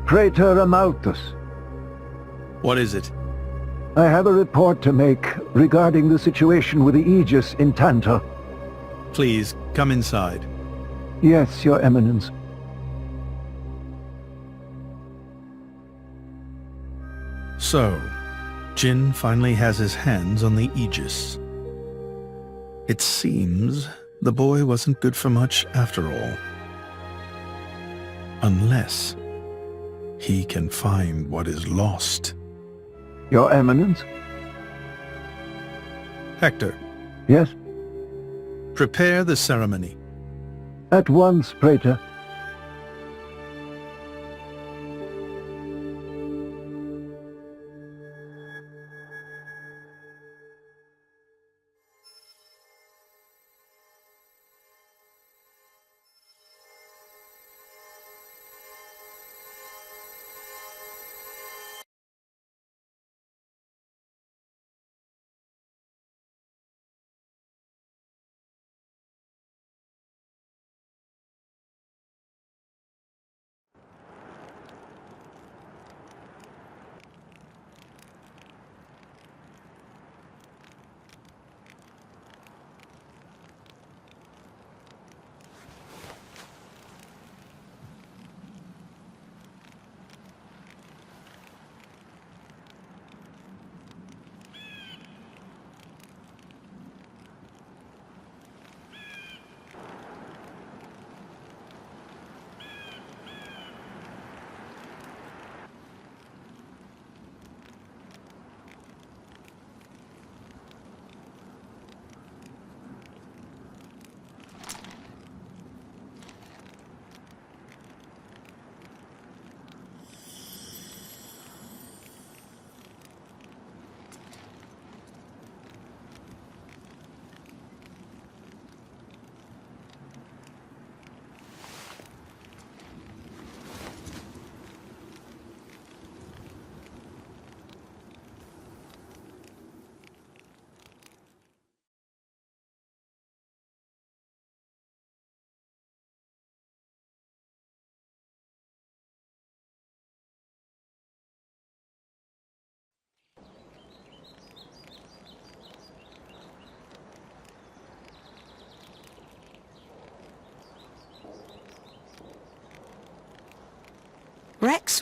Praetor Amalthus. What is it? I have a report to make regarding the situation with the Aegis in Tantor. Please, come inside. Yes, Your Eminence. So, Jin finally has his hands on the Aegis. It seems the boy wasn't good for much after all. Unless he can find what is lost. Your Eminence? Hector, Yes? prepare the ceremony. At once, Praetor.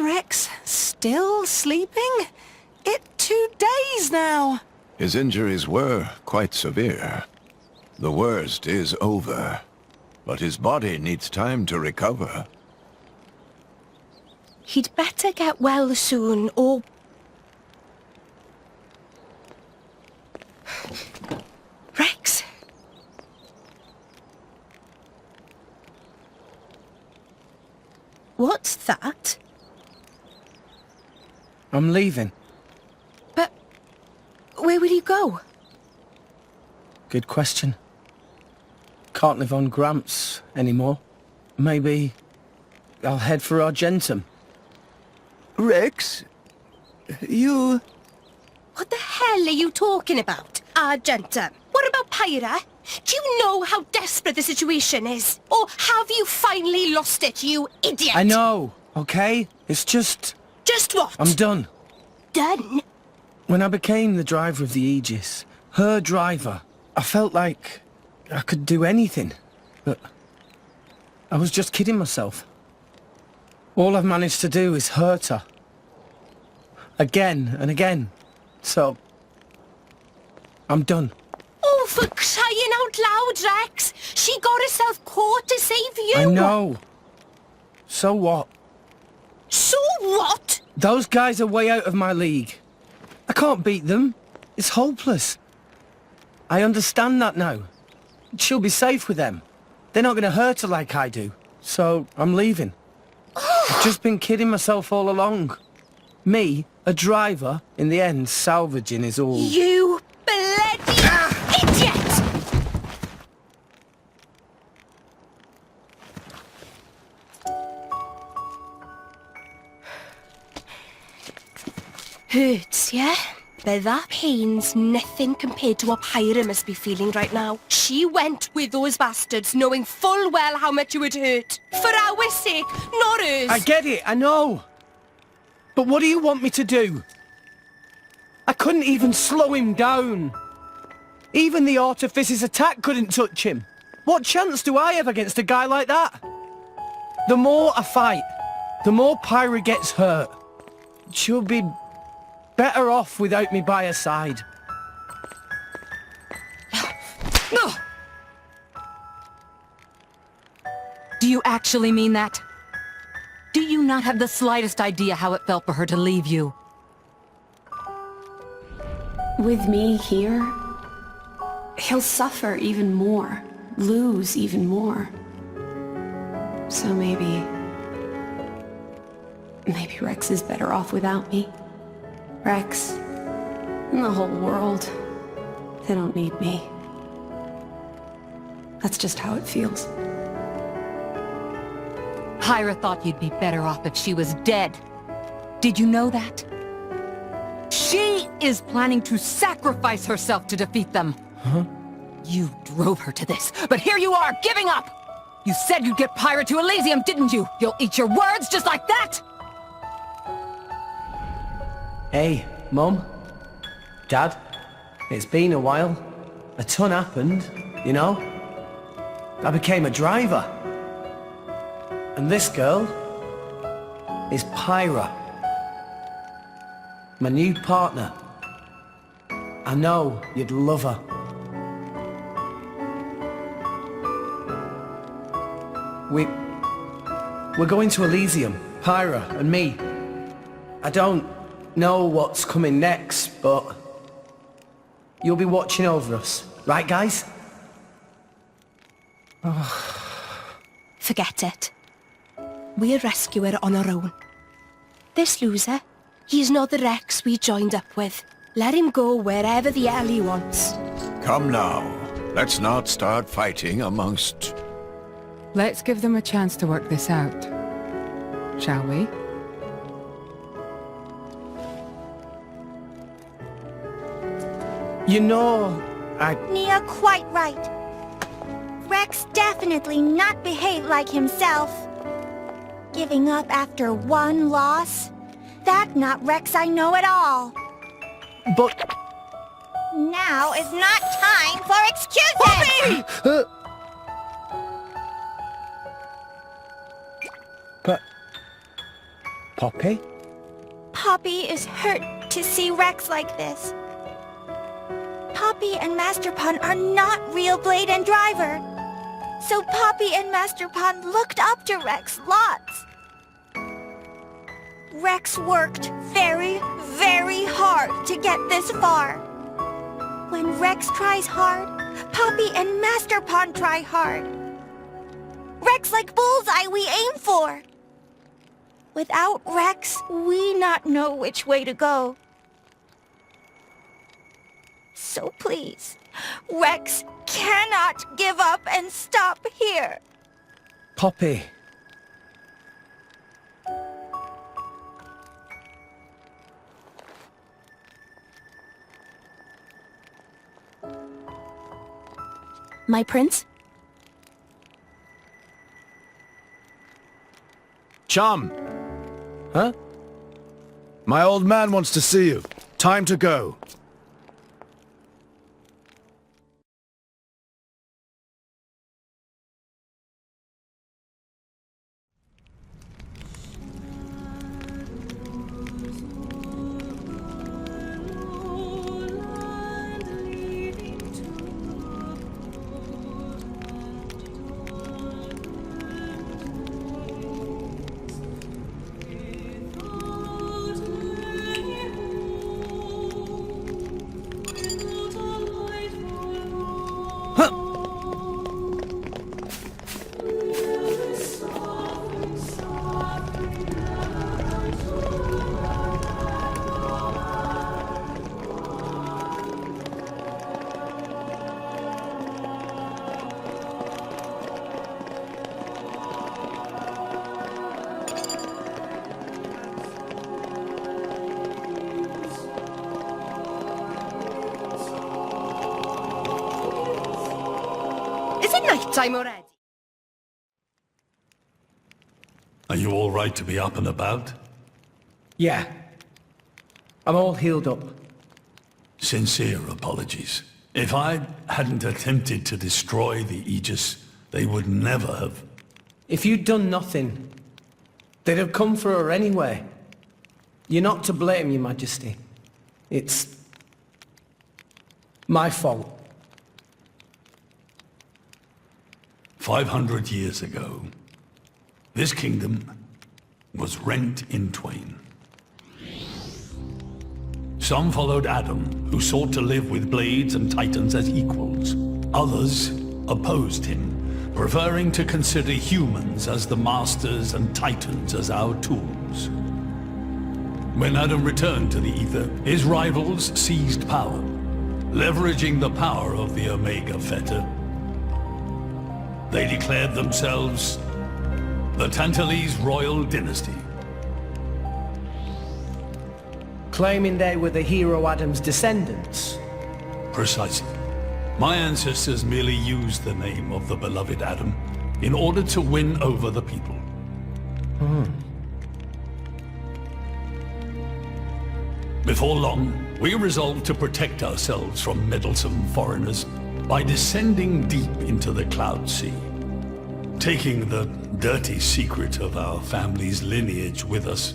Rex, still sleeping? It's 2 days now. His injuries were quite severe. The worst is over, but his body needs time to recover. He'd better get well soon, or... Rex? What's that? I'm leaving. But where will you go? Good question. Can't live on Gramps anymore. Maybe I'll head for Argentum. Rex, you... What the hell are you talking about, Argentum? What about Pyra? Do you know how desperate the situation is? Or have you finally lost it, you idiot? I know, okay? It's just... Just what? I'm done. Done? When I became the driver of the Aegis, her driver, I felt like I could do anything. But I was just kidding myself. All I've managed to do is hurt her. Again and again. So, I'm done. Oh, for crying out loud, Rex! She got herself caught to save you! I know. So what? So what? Those guys are way out of my league. I can't beat them. It's hopeless. I understand that now. She'll be safe with them. They're not going to hurt her like I do. So, I'm leaving. I've just been kidding myself all along. Me, a driver, in the end, salvaging is all... You bloody idiot! Hurts, yeah? But that pain's nothing compared to what Pyra must be feeling right now. She went with those bastards knowing full well how much it would hurt. For our sake, not hers. I get it, I know. But what do you want me to do? I couldn't even slow him down. Even the artifice's attack couldn't touch him. What chance do I have against a guy like that? The more I fight, the more Pyra gets hurt. She'll be better off without me by her side. Do you actually mean that? Do you not have the slightest idea how it felt for her to leave you? With me here, he'll suffer even more, lose even more. So maybe Rex is better off without me. Rex, and the whole world, they don't need me. That's just how it feels. Pyra thought you'd be better off if she was dead. Did you know that? She is planning to sacrifice herself to defeat them. Huh? You drove her to this, but here you are, giving up! You said you'd get Pyra to Elysium, didn't you? You'll eat your words just like that? Hey, Mum, Dad, it's been a while. A ton happened, you know? I became a driver. And this girl is Pyra, my new partner. I know you'd love her. We're going to Elysium, Pyra and me. I don't know what's coming next, but you'll be watching over us, right, guys? Forget it. We'll rescue her on our own. This loser, he's not the Rex we joined up with. Let him go wherever the hell he wants. Come now. Let's not start fighting amongst... Let's give them a chance to work this out, shall we? You know, Nia quite right. Rex definitely not behaved like himself. Giving up after one loss? That not Rex I know at all. but... Now is not time for excuses! But... Poppy? Poppy is hurt to see Rex like this. Poppy and Master Pun are not real Blade and Driver. So Poppy and Master Pun looked up to Rex lots. Rex worked very, very hard to get this far. When Rex tries hard, Poppy and Master Pun try hard. Rex like bullseye we aim for. Without Rex, we not know which way to go. So please, Rex cannot give up and stop here. Poppy. My prince? Chum! Huh? My old man wants to see you. Time to go. Is it night time already? Are you all right to be up and about? Yeah. I'm all healed up. Sincere apologies. If I hadn't attempted to destroy the Aegis, they would never have... If you'd done nothing, they'd have come for her anyway. You're not to blame, Your Majesty. It's... my fault. 500 years ago, this kingdom was rent in twain. Some followed Addam, who sought to live with blades and titans as equals. Others opposed him, preferring to consider humans as the masters and titans as our tools. When Addam returned to the Ether, his rivals seized power, leveraging the power of the Omega Theta. They declared themselves the Tantalese royal dynasty. Claiming they were the hero Addam's descendants. Precisely. My ancestors merely used the name of the beloved Addam in order to win over the people. Before long, we resolved to protect ourselves from meddlesome foreigners by descending deep into the Cloud Sea, taking the dirty secret of our family's lineage with us.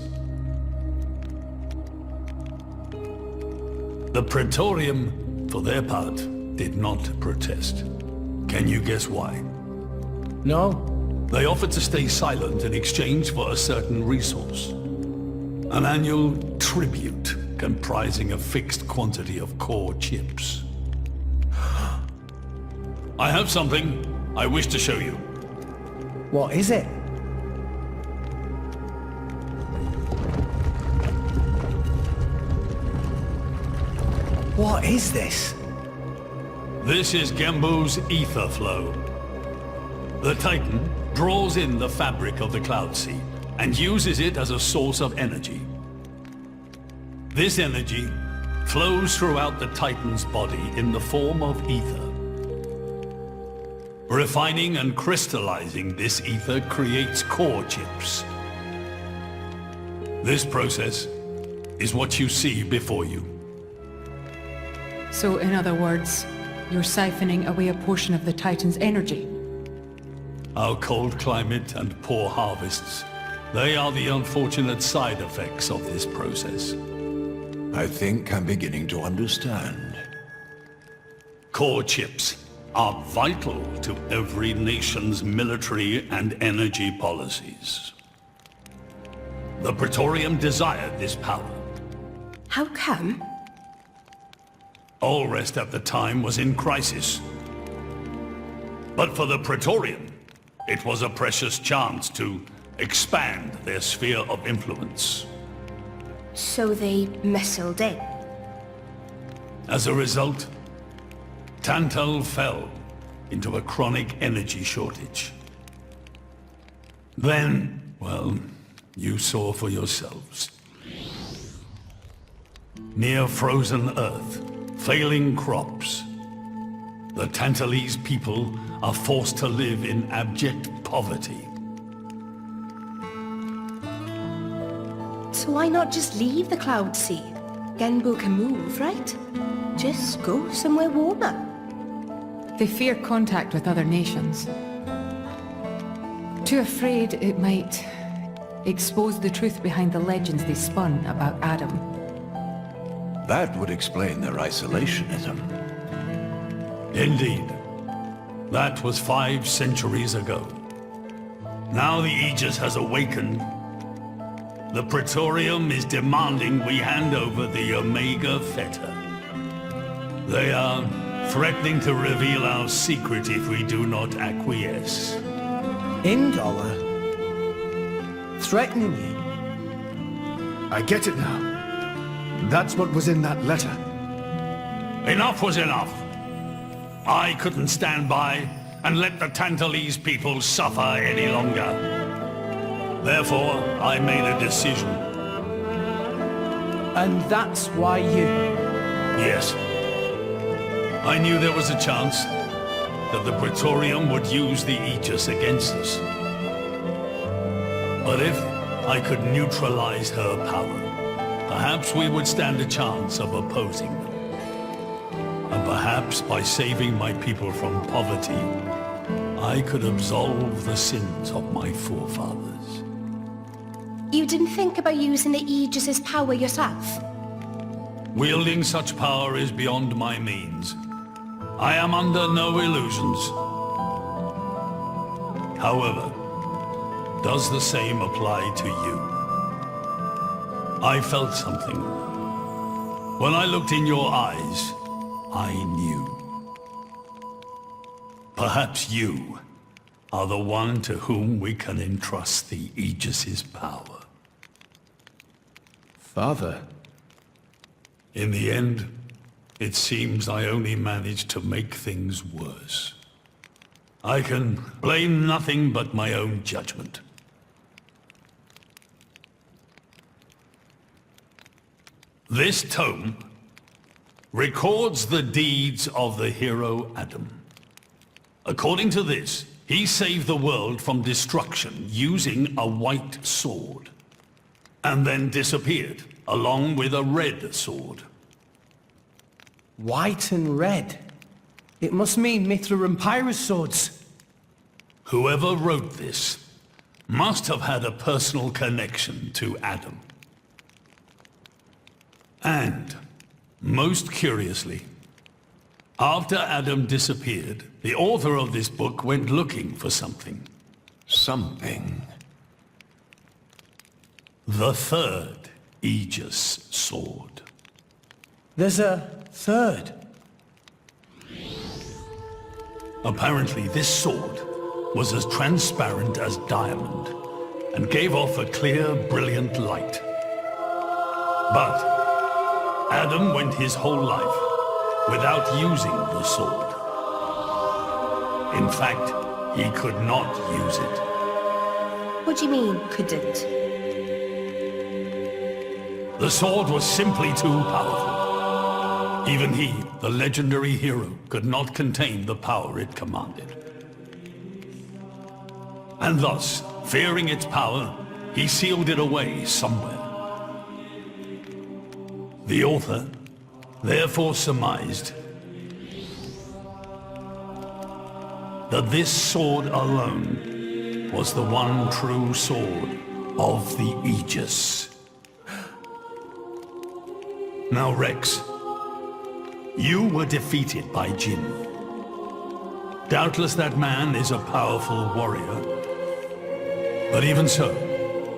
The Praetorium, for their part, did not protest. Can you guess why? No. They offered to stay silent in exchange for a certain resource. An annual tribute comprising a fixed quantity of core chips. I have something I wish to show you. What is it? What is this? This is Gembu's ether flow. The Titan draws in the fabric of the Cloud Sea and uses it as a source of energy. This energy flows throughout the Titan's body in the form of ether. Refining and crystallizing this ether creates core chips. This process is what you see before you. So, in other words, you're siphoning away a portion of the Titan's energy. Our cold climate and poor harvests, they are the unfortunate side effects of this process. I think I'm beginning to understand. Core chips are vital to every nation's military and energy policies. The Praetorium desired this power. How come? Allrest at the time was in crisis. But for the Praetorium, it was a precious chance to expand their sphere of influence. So they muscled in. As a result, Tantal fell into a chronic energy shortage. Then, well, you saw for yourselves. Near frozen Earth, failing crops, the Tantalese people are forced to live in abject poverty. So why not just leave the Cloud Sea? Genbu can move, right? Just go somewhere warmer. They fear contact with other nations. Too afraid it might expose the truth behind the legends they spun about Addam. That would explain their isolationism. Indeed. That was 5 centuries ago. Now the Aegis has awakened. The Praetorium is demanding we hand over the Omega Theta. They are threatening to reveal our secret if we do not acquiesce. Indolor? Threatening you? I get it now. That's what was in that letter. Enough was enough. I couldn't stand by and let the Tantalese people suffer any longer. Therefore, I made a decision. And that's why you... Yes. I knew there was a chance that the Praetorium would use the Aegis against us. But if I could neutralize her power, perhaps we would stand a chance of opposing them. And perhaps by saving my people from poverty, I could absolve the sins of my forefathers. You didn't think about using the Aegis's power yourself? Wielding such power is beyond my means. I am under no illusions. However, does the same apply to you? I felt something. When I looked in your eyes, I knew. Perhaps you are the one to whom we can entrust the Aegis's power. Father. In the end, it seems I only managed to make things worse. I can blame nothing but my own judgment. This tome records the deeds of the hero Addam. According to this, he saved the world from destruction using a white sword, and then disappeared, along with a red sword. White and red. It must mean Mithra and Pyra's swords. Whoever wrote this must have had a personal connection to Addam. And, most curiously, after Addam disappeared, the author of this book went looking for something. Something? The third Aegis sword. There's a third. Apparently, this sword was as transparent as diamond and gave off a clear, brilliant light. But Addam went his whole life without using the sword. In fact, he could not use it. What do you mean, couldn't? The sword was simply too powerful. Even he, the legendary hero, could not contain the power it commanded. And thus, fearing its power, he sealed it away somewhere. The author therefore surmised that this sword alone was the one true sword of the Aegis. Now, Rex, you were defeated by Jin. Doubtless that man is a powerful warrior. But even so,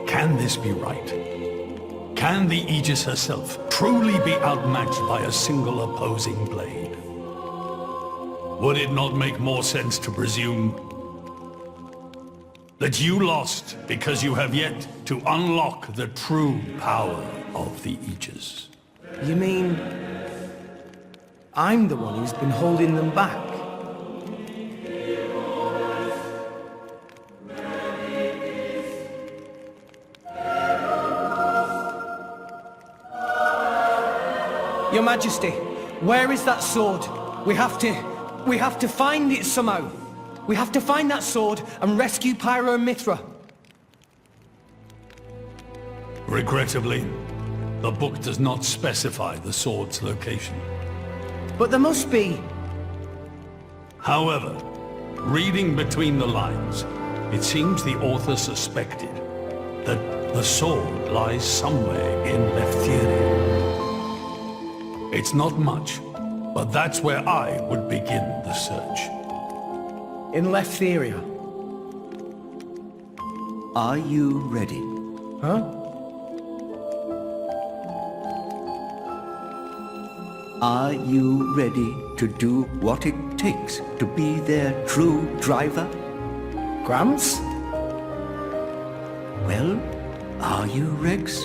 can this be right? Can the Aegis herself truly be outmatched by a single opposing blade? Would it not make more sense to presume that you lost because you have yet to unlock the true power of the Aegis? You mean I'm the one who's been holding them back? Your Majesty, where is that sword? We have to find it somehow. We have to find that sword and rescue Pyra and Mithra. Regrettably, the book does not specify the sword's location. But there must be. However, reading between the lines, it seems the author suspected that the sword lies somewhere in Leftheria. It's not much, but that's where I would begin the search. In Leftheria. Are you ready? Huh? Are you ready to do what it takes to be their true driver? Gramps? Well, are you, Rex?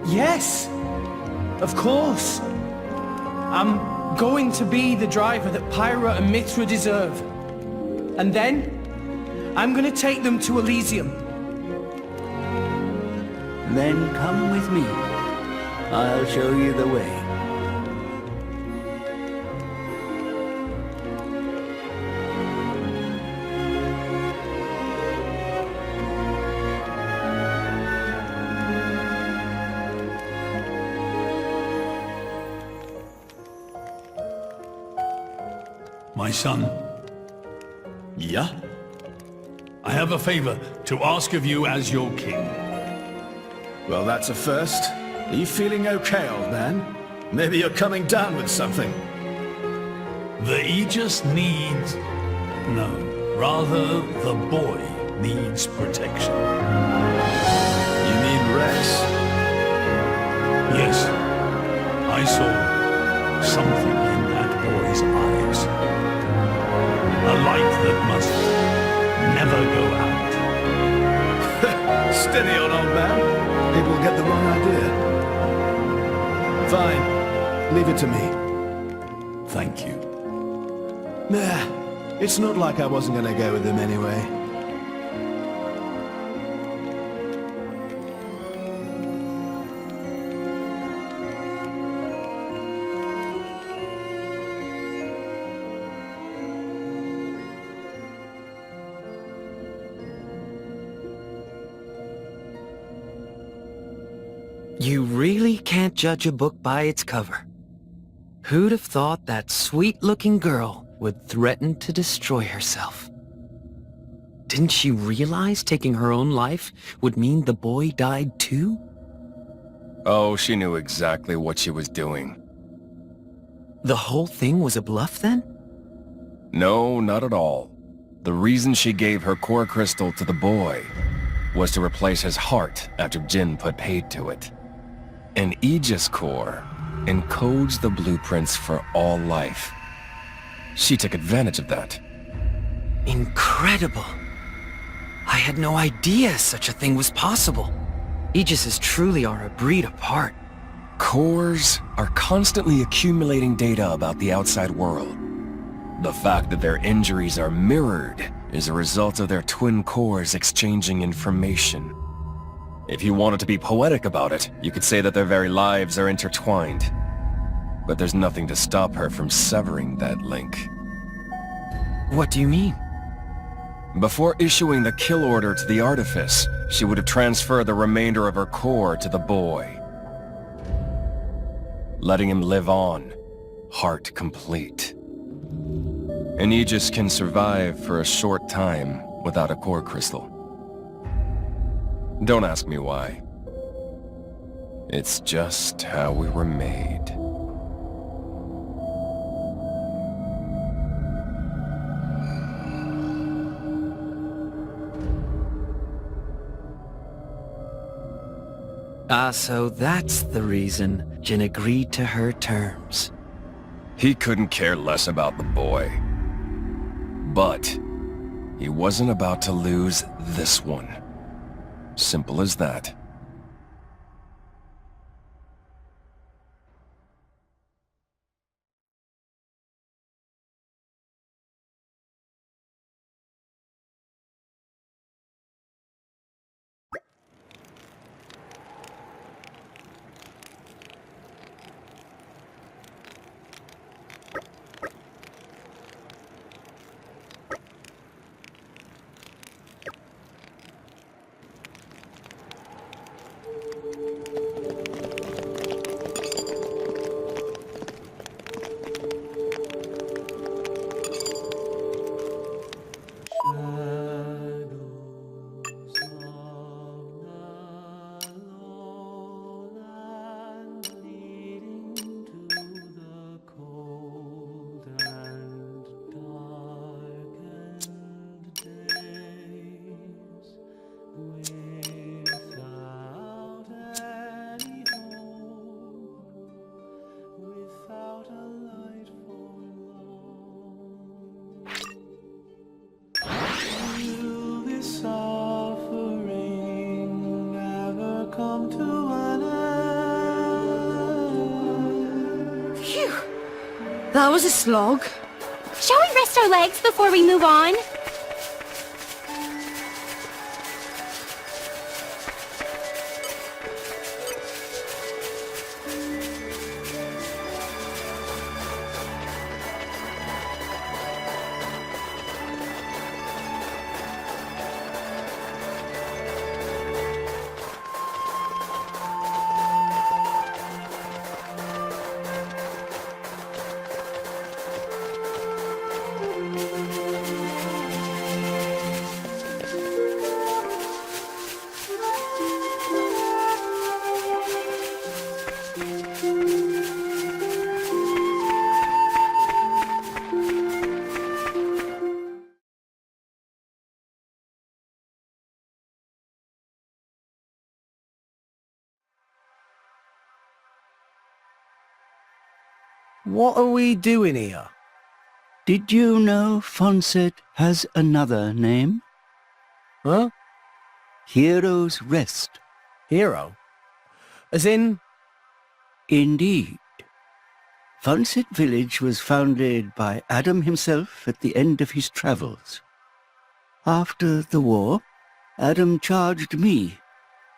Yes! Of course! I'm going to be the driver that Pyra and Mithra deserve. And then, I'm gonna take them to Elysium. Then come with me. I'll show you the way. My son, Yeah? I have a favor to ask of you as your king. Well, that's a first. Are you feeling okay, old man? Maybe you're coming down with something. The Aegis needs... No, rather, the boy needs protection. You mean Rex? Yes, I saw something in that boy's eyes. A light that must never go out. Steady on, old man. People will get the wrong idea. Fine. Leave it to me. Thank you. Nah, it's not like I wasn't gonna go with him anyway. You really can't judge a book by its cover. Who'd have thought that sweet-looking girl would threaten to destroy herself? Didn't she realize taking her own life would mean the boy died too? Oh, she knew exactly what she was doing. The whole thing was a bluff then? No, not at all. The reason she gave her core crystal to the boy was to replace his heart after Jin put paid to it. An Aegis core encodes the blueprints for all life. She took advantage of that. Incredible. I had no idea such a thing was possible. Aegises truly are a breed apart. Cores are constantly accumulating data about the outside world. The fact that their injuries are mirrored is a result of their twin cores exchanging information. If you wanted to be poetic about it, you could say that their very lives are intertwined. But there's nothing to stop her from severing that link. What do you mean? Before issuing the kill order to the Artifice, she would have transferred the remainder of her core to the boy, letting him live on, heart complete. An Aegis can survive for a short time without a core crystal. Don't ask me why. It's just how we were made. Ah, so that's the reason Jin agreed to her terms. He couldn't care less about the boy. But he wasn't about to lose this one. Simple as that. That was a slog. Shall we rest our legs before we move on? What are we doing here? Did you know Fonset has another name? Huh? Hero's Rest. Hero? As in? Indeed. Fonset Village was founded by Addam himself at the end of his travels. After the war, Addam charged me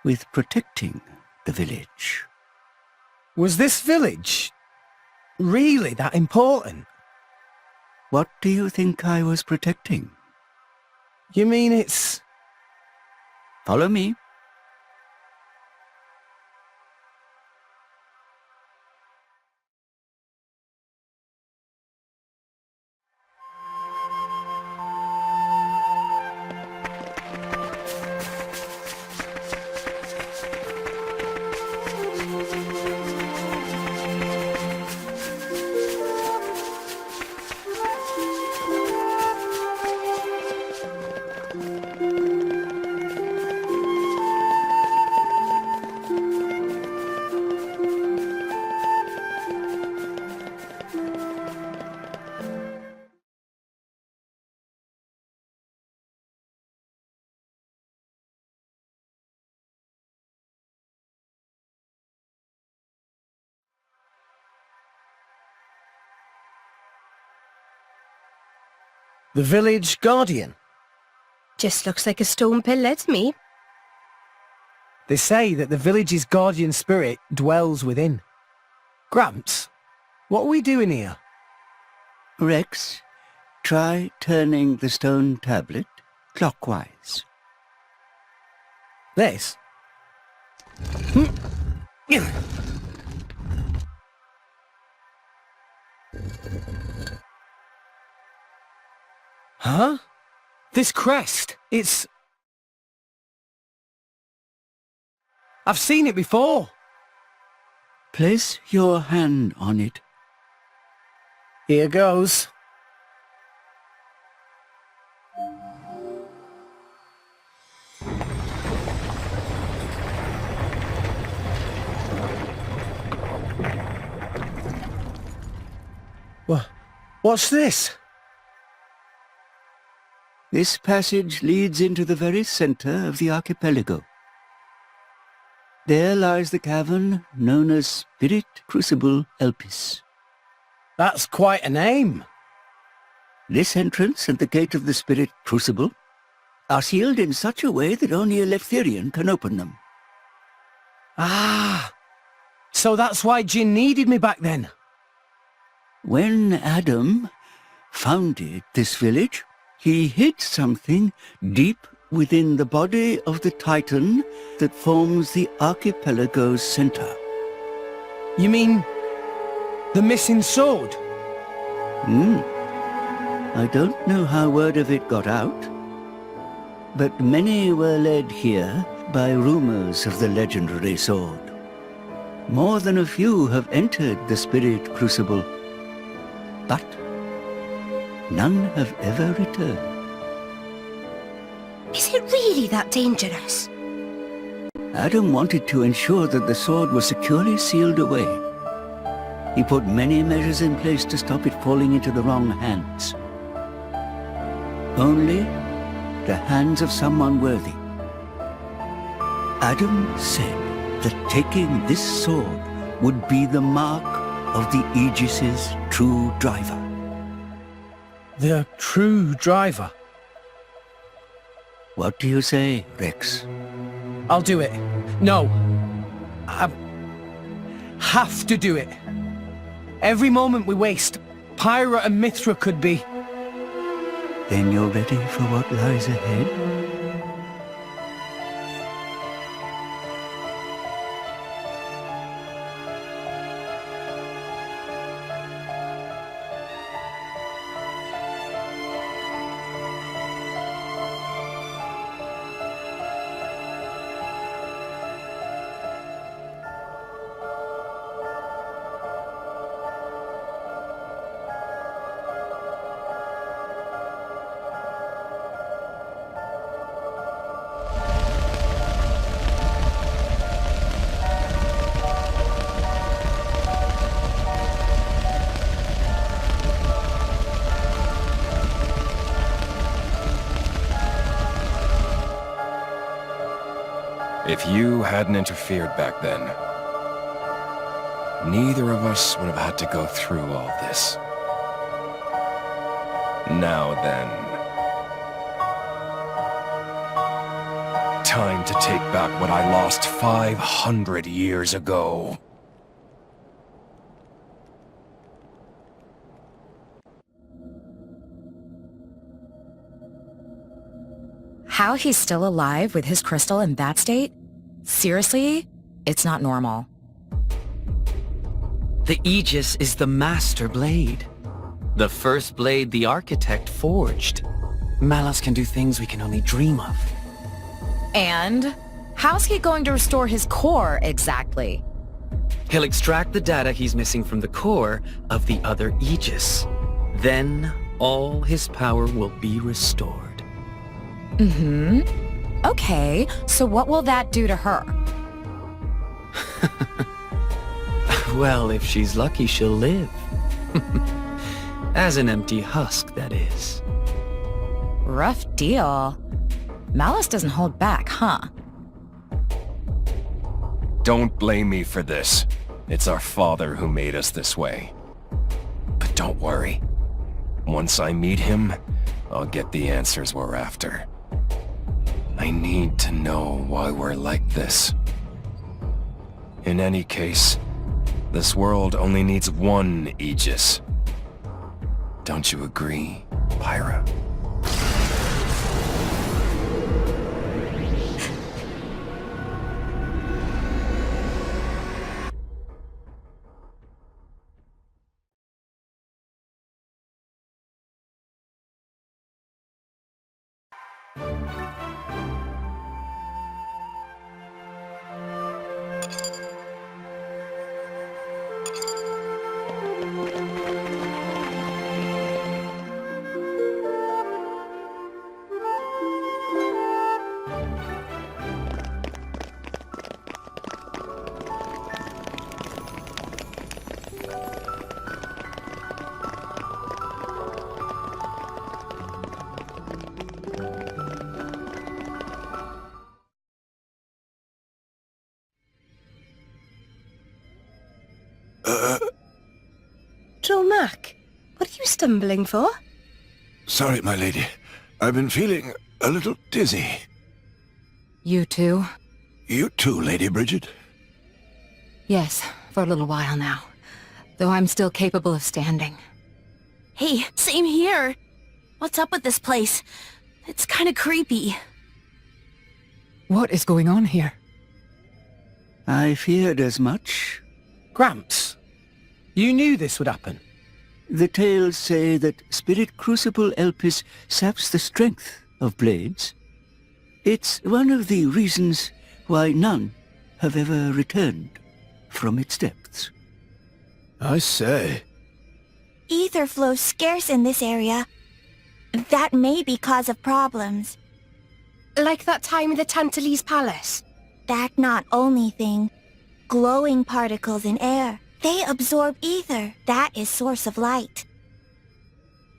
with protecting the village. Was this village really that important? What do you think I was protecting? You mean it's... Follow me. The village guardian? Just looks like a stone pillar to me. They say that the village's guardian spirit dwells within. Gramps, what are we doing here? Rex, try turning the stone tablet clockwise. This? Huh? This crest, it's... I've seen it before. Place your hand on it. Here goes. What's this? This passage leads into the very center of the archipelago. There lies the cavern known as Spirit Crucible Elpis. That's quite a name. This entrance and the gate of the Spirit Crucible are sealed in such a way that only a Leftherian can open them. Ah, so that's why Jin needed me back then. When Addam founded this village, he hid something deep within the body of the Titan that forms the archipelago's center. You mean the missing sword? I don't know how word of it got out, but many were led here by rumors of the legendary sword. More than a few have entered the Spirit Crucible, but none have ever returned. Is it really that dangerous? Addam wanted to ensure that the sword was securely sealed away. He put many measures in place to stop it falling into the wrong hands. Only the hands of someone worthy. Addam said that taking this sword would be the mark of the Aegis's true driver. The true driver? What do you say, Rex? I'll do it. No. I have to do it. Every moment we waste, Pyra and Mithra could be... Then you're ready for what lies ahead? If you hadn't interfered back then, neither of us would have had to go through all this. Now then, time to take back what I lost 500 years ago. How he's still alive with his crystal in that state? Seriously? It's not normal. The Aegis is the master blade. The first blade the architect forged. Malos can do things we can only dream of. And? How's he going to restore his core, exactly? He'll extract the data he's missing from the core of the other Aegis. Then, all his power will be restored. Mm-hmm. Okay, so what will that do to her? Well, if she's lucky, she'll live. As an empty husk, that is. Rough deal. Malice doesn't hold back, huh? Don't blame me for this. It's our father who made us this way. But don't worry. Once I meet him, I'll get the answers we're after. I need to know why we're like this. In any case, this world only needs one Aegis. Don't you agree, Pyra? Mac, what are you stumbling for? Sorry, my lady. I've been feeling a little dizzy. You too? You too, Lady Bridget? Yes, for a little while now. Though I'm still capable of standing. Hey, same here. What's up with this place? It's kinda creepy. What is going on here? I feared as much. Gramps, you knew this would happen. The tales say that Spirit Crucible Elpis saps the strength of blades. It's one of the reasons why none have ever returned from its depths. I say. Ether flows scarce in this area. That may be cause of problems. Like that time in the Tantalese Palace? That not only thing. Glowing particles in air. They absorb ether. That is source of light.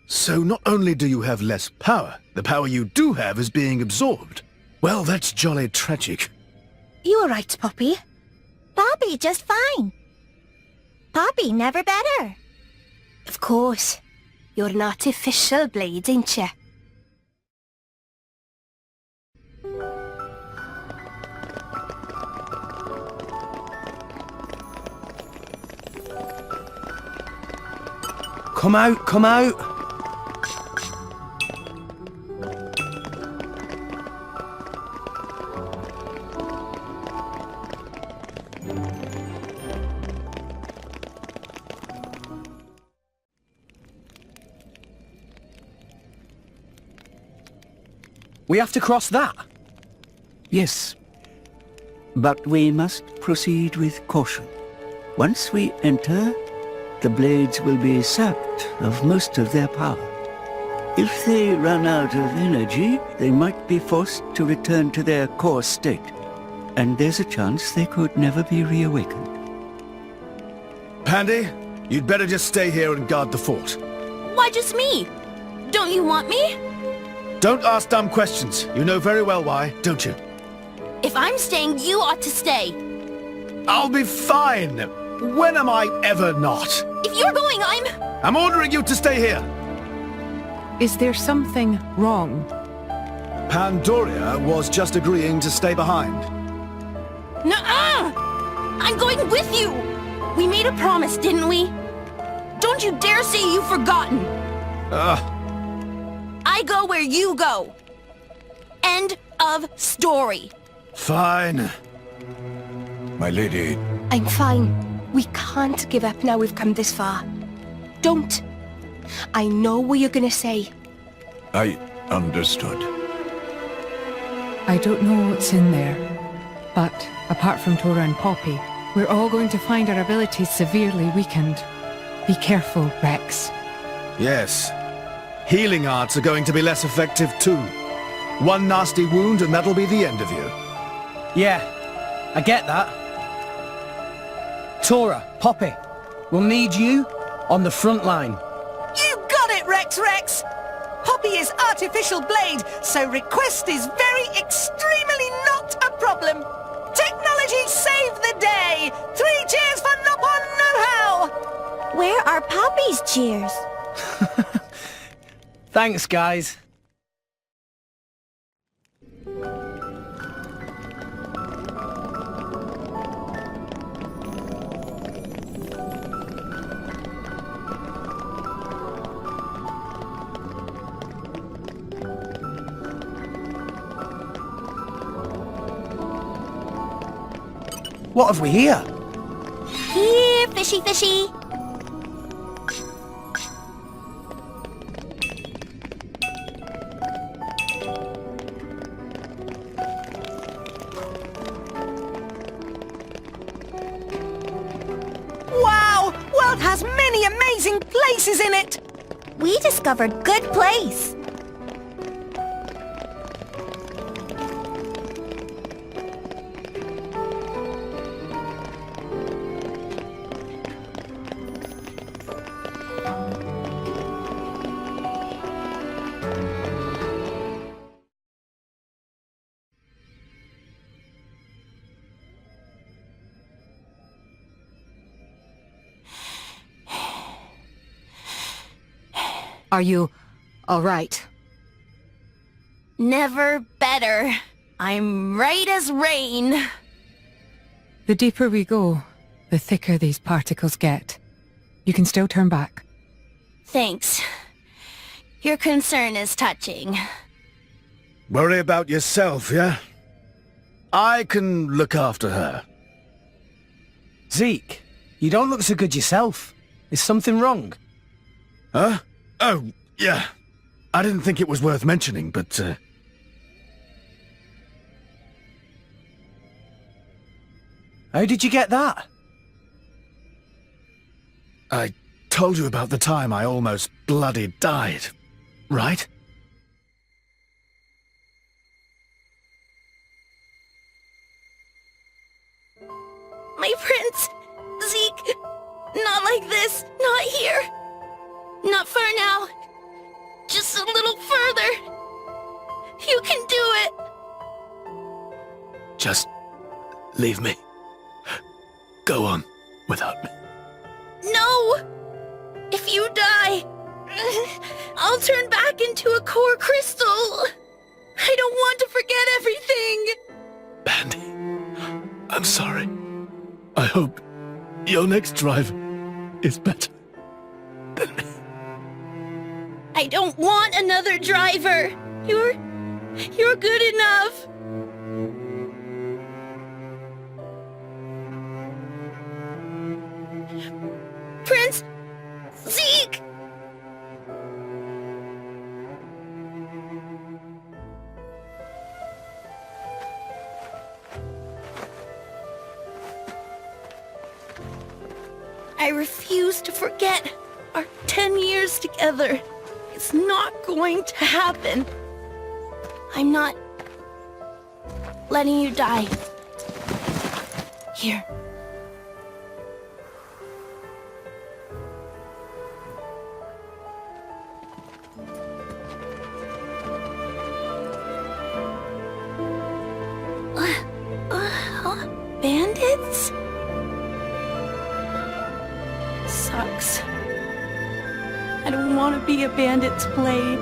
So not only do you have less power, the power you do have is being absorbed. Well, that's jolly tragic. You alright, Poppy? Poppy just fine. Poppy never better. Of course. You're an artificial blade, ain't you? Come out, come out! We have to cross that? Yes. But we must proceed with caution. Once we enter, the blades will be sapped of most of their power. If they run out of energy, they might be forced to return to their core state, and there's a chance they could never be reawakened. Pandy, you'd better just stay here and guard the fort. Why just me? Don't you want me? Don't ask dumb questions. You know very well why, don't you? If I'm staying, you ought to stay. I'll be fine. When am I ever not? If you're going, I'm ordering you to stay here. Is there something wrong? Pandoria was just agreeing to stay behind. Nuh-uh! I'm going with you! We made a promise, didn't we? Don't you dare say you've forgotten! I go where you go. End of story. Fine. My lady. I'm fine. We can't give up now we've come this far. Don't. I know what you're gonna say. I understood. I don't know what's in there, but apart from Tora and Poppy, we're all going to find our abilities severely weakened. Be careful, Rex. Yes. Healing arts are going to be less effective too. One nasty wound and that'll be the end of you. Yeah, I get that. Tora, Poppy, we'll need you on the front line. You got it, Rex! Poppy is artificial blade, so request is very extremely not a problem. Technology save the day! 3 cheers for Nopon know-how! Where are Poppy's cheers? Thanks, guys. What have we here? Here, fishy fishy. Wow! World has many amazing places in it! We discovered good place. Are you all right? Never better. I'm right as rain. The deeper we go, the thicker these particles get. You can still turn back. Thanks. Your concern is touching. Worry about yourself, yeah? I can look after her. Zeke, you don't look so good yourself. Is something wrong? Huh? Oh, yeah. I didn't think it was worth mentioning, but, How did you get that? I told you about the time I almost bloody died, right? My prince! Zeke! Not like this! Not here! Not far now! Just a little further! You can do it! Just leave me. Go on without me. No! If you die, I'll turn back into a core crystal! I don't want to forget everything! Bandy, I'm sorry. I hope your next drive is better than me. I don't want another driver! You're good enough! Prince! Zeke! I refuse to forget our 10 years together. It's not going to happen. I'm not letting you die. Here. sucks. I don't want to be a bandit's blade.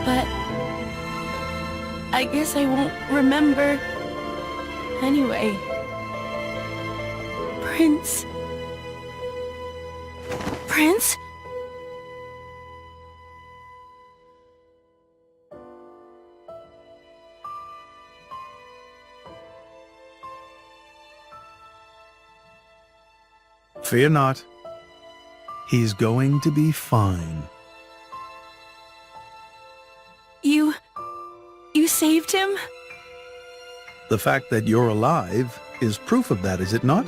But I guess I won't remember anyway. Prince? Prince? Fear not. He's going to be fine. You saved him? The fact that you're alive is proof of that, is it not?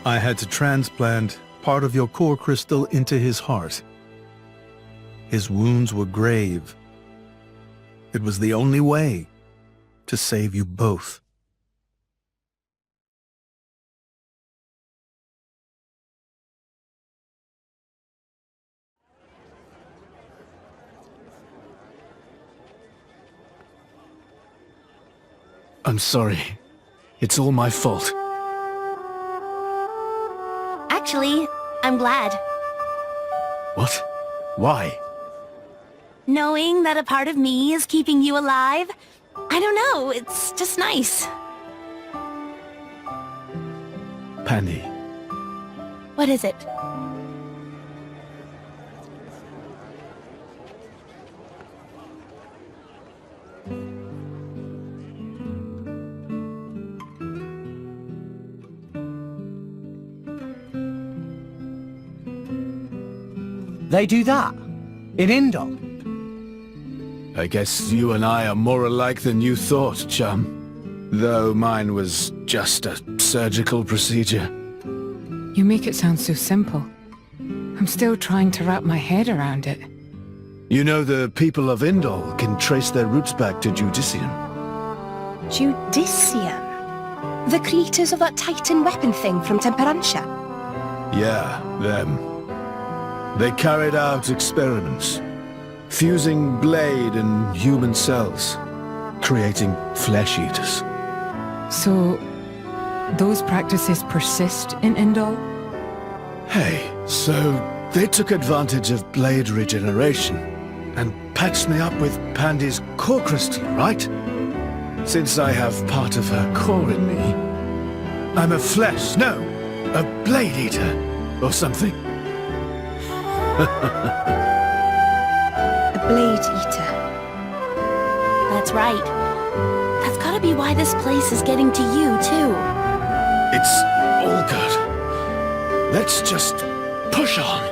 I had to transplant part of your core crystal into his heart. His wounds were grave. It was the only way to save you both. I'm sorry. It's all my fault. Actually, I'm glad. What? Why? Knowing that a part of me is keeping you alive, I don't know, it's just nice. Pandy. What is it? They do that? In Indol? I guess you and I are more alike than you thought, chum. Though mine was just a surgical procedure. You make it sound so simple. I'm still trying to wrap my head around it. You know the people of Indol can trace their roots back to Judicium. Judicium? The creators of that Titan weapon thing from Temperantia? Yeah, them. They carried out experiments, fusing blade and human cells, creating flesh eaters. So, those practices persist in Indol? Hey, so they took advantage of blade regeneration and patched me up with Pandy's core crystal, right? Since I have part of her core in me, I'm a blade eater, or something. A blade eater. That's right. That's gotta be why this place is getting to you, too. It's all good. Let's just push on.